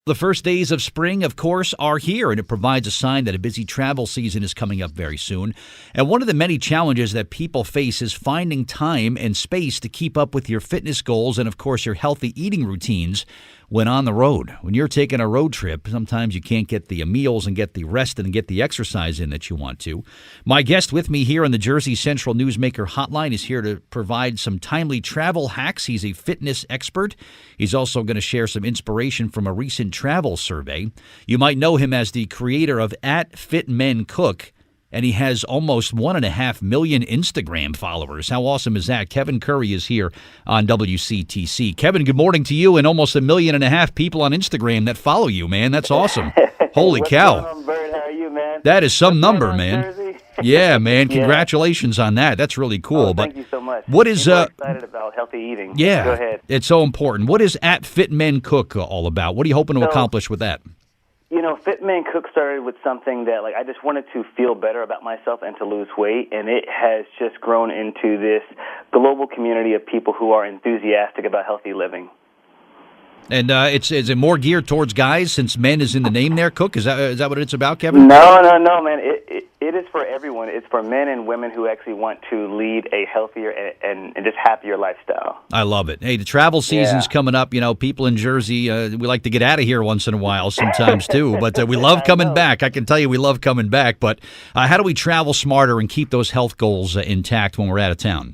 The first days of spring, of course, are here, and it provides a sign that a busy travel season is coming up very soon. And one of the many challenges that people face is finding time and space to keep up with your fitness goals and, of course, your healthy eating routines when on the road. When you're taking a road trip, sometimes you can't get the meals and get the rest and get the exercise in that you want to. My guest with me here on the Jersey Central Newsmaker Hotline is here to provide some timely travel hacks. He's a fitness expert. He's also going to share some inspiration from a recent travel survey. You might know him as the creator of @FitMenCook, and he has almost 1.5 million Instagram followers. How awesome is that? Kevin Curry is here on WCTC. Kevin, good morning to you, and almost 1.5 million people on Instagram that follow you, man. That's awesome. Holy cow. What's going on, Bert? How are you, man? That is some What's number, going on, man. Jersey? Yeah, man. Yeah. Congratulations on that. That's really cool. Oh, but thank you so much. what is I'm excited about healthy eating. Yeah, Go ahead. it's so important. What is @FitMenCook all about? What are you hoping to accomplish with that? You know, FitMenCook started with something that, I just wanted to feel better about myself and to lose weight, and it has just grown into this global community of people who are enthusiastic about healthy living. And is it more geared towards guys since men is in the name there, Cook? Is that what it's about, Kevin? No, man. It is for everyone. It's for men and women who actually want to lead a healthier and just happier lifestyle. I love it. Hey, the travel season's Yeah. coming up. You know, people in Jersey, we like to get out of here once in a while sometimes too, but we love coming back. I can tell you we love coming back, but how do we travel smarter and keep those health goals intact when we're out of town?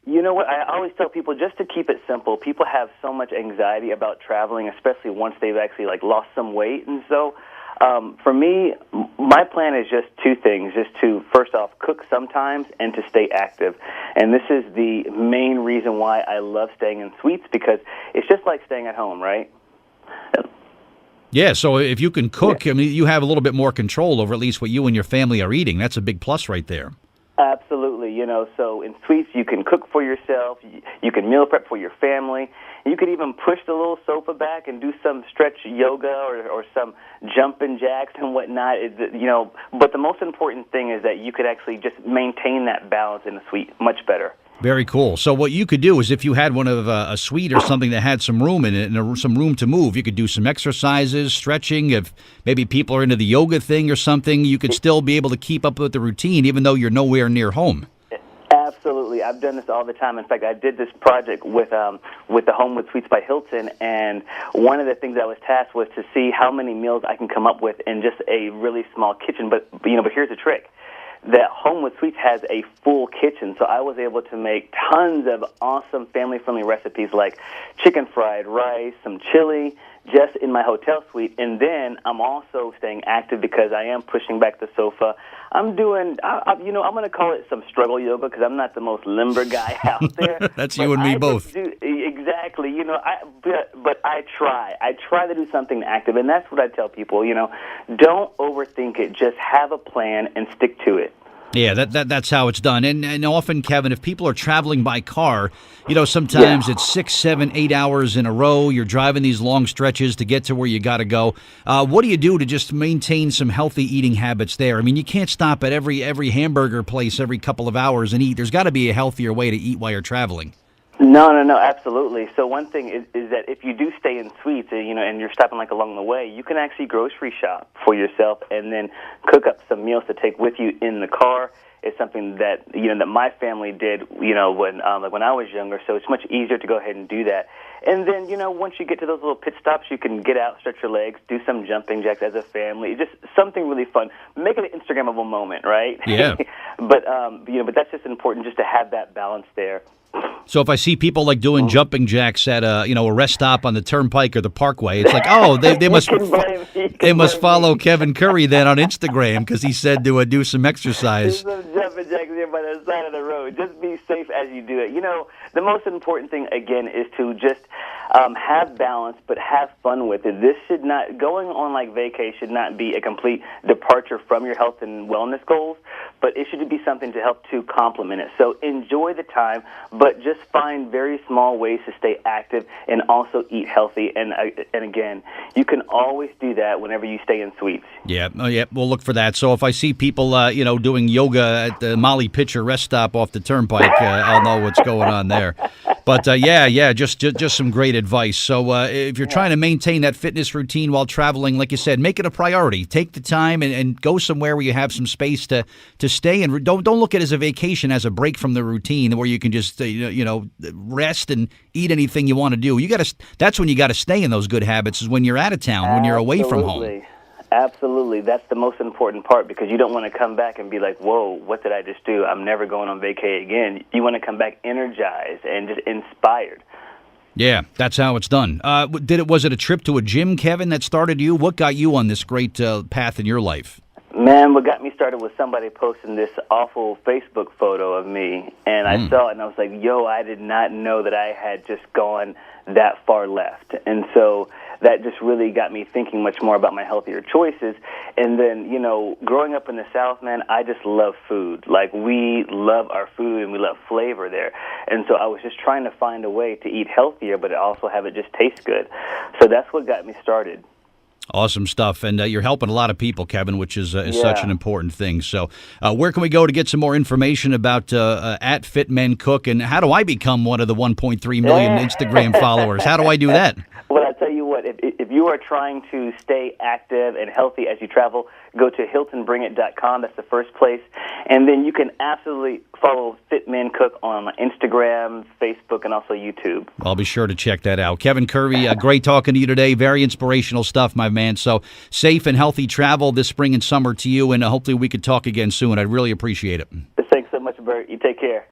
You know what? I always tell people just to keep it simple. People have so much anxiety about traveling, especially once they've actually lost some weight. And so for me, my plan is just two things, just to, first off, cook sometimes and to stay active. And this is the main reason why I love staying in suites, because it's just like staying at home, right? Yeah, so if you can cook, I mean, you have a little bit more control over at least what you and your family are eating. That's a big plus right there. Absolutely. So in suites, you can cook for yourself, you can meal prep for your family, you could even push the little sofa back and do some stretch yoga or some jumping jacks and whatnot. But the most important thing is that you could actually just maintain that balance in the suite much better. Very cool. So what you could do is if you had one of a suite or something that had some room in it and some room to move, you could do some exercises, stretching. If maybe people are into the yoga thing or something, you could still be able to keep up with the routine even though you're nowhere near home. Absolutely. I've done this all the time. In fact, I did this project with the Homewood Suites by Hilton, and one of the things I was tasked was to see how many meals I can come up with in just a really small kitchen. But here's the trick. That Homewood Suites has a full kitchen, so I was able to make tons of awesome family-friendly recipes like chicken fried rice, some chili, just in my hotel suite. And then I'm also staying active because I am pushing back the sofa. I'm doing, I'm going to call it some struggle yoga because I'm not the most limber guy out there. That's you and me both. Exactly. But I try. I try to do something active, and that's what I tell people. Don't overthink it. Just have a plan and stick to it. Yeah, that's how it's done. And often, Kevin, if people are traveling by car, sometimes it's 6, 7, 8 hours in a row. You're driving these long stretches to get to where you got to go. What do you do to just maintain some healthy eating habits there? I mean, you can't stop at every hamburger place every couple of hours and eat. There's got to be a healthier way to eat while you're traveling. No, absolutely. So one thing is that if you do stay in suites, and you're stopping along the way, you can actually grocery shop for yourself and then cook up some meals to take with you in the car. It's something that that my family did, when I was younger. So it's much easier to go ahead and do that. And then once you get to those little pit stops, you can get out, stretch your legs, do some jumping jacks as a family. Just something really fun. Make it an Instagrammable moment, right? Yeah. But that's just important, just to have that balance there. So if I see people doing jumping jacks at a rest stop on the Turnpike or the Parkway, it's like, oh, they must follow Kevin Curry then on Instagram because he said to do some exercise. Do some jumping jacks there by the side of the road. Just be safe as you do it. The most important thing again is to just have balance, but have fun with it. This should not going on vacay should not be a complete departure from your health and wellness goals, but it should be something to help to complement it. So enjoy the time, but just find very small ways to stay active and also eat healthy. And again, you can always do that whenever you stay in suites. Yeah, we'll look for that. So if I see people, doing yoga at the Molly Pitcher rest stop off the Turnpike, I'll know what's going on there. But just some great advice. So if you're trying to maintain that fitness routine while traveling, like you said, make it a priority. Take the time and go somewhere where you have some space to stay, and don't look at it as a vacation, as a break from the routine where you can just rest and eat anything you want to do. That's when you got to stay in those good habits, is when you're out of town, when you're away from home. Absolutely. That's the most important part, because you don't want to come back and be like, whoa, what did I just do? I'm never going on vacay again. You want to come back energized and just inspired. Yeah, that's how it's done. Was it a trip to a gym, Kevin, that started you? What got you on this great path in your life? Man, what got me started was somebody posting this awful Facebook photo of me, and I saw it, and I was like, yo, I did not know that I had just gone that far left. And so that just really got me thinking much more about my healthier choices. And then, growing up in the South, man, I just love food. Like, we love our food and we love flavor there. And so I was just trying to find a way to eat healthier, but also have it just taste good. So that's what got me started. Awesome stuff. And you're helping a lot of people, Kevin, which is such an important thing. So where can we go to get some more information about at Fit Men Cook, and how do I become one of the 1.3 million Instagram followers? How do I do that? Well, I'll tell you what, if you are trying to stay active and healthy as you travel, go to HiltonBringIt.com. That's the first place. And then you can absolutely follow Fit Men Cook on Instagram, Facebook, and also YouTube. I'll be sure to check that out. Kevin Curvey, great talking to you today. Very inspirational stuff, my man. So safe and healthy travel this spring and summer to you, and hopefully we could talk again soon. I'd really appreciate it. Thanks so much, Bert. You take care.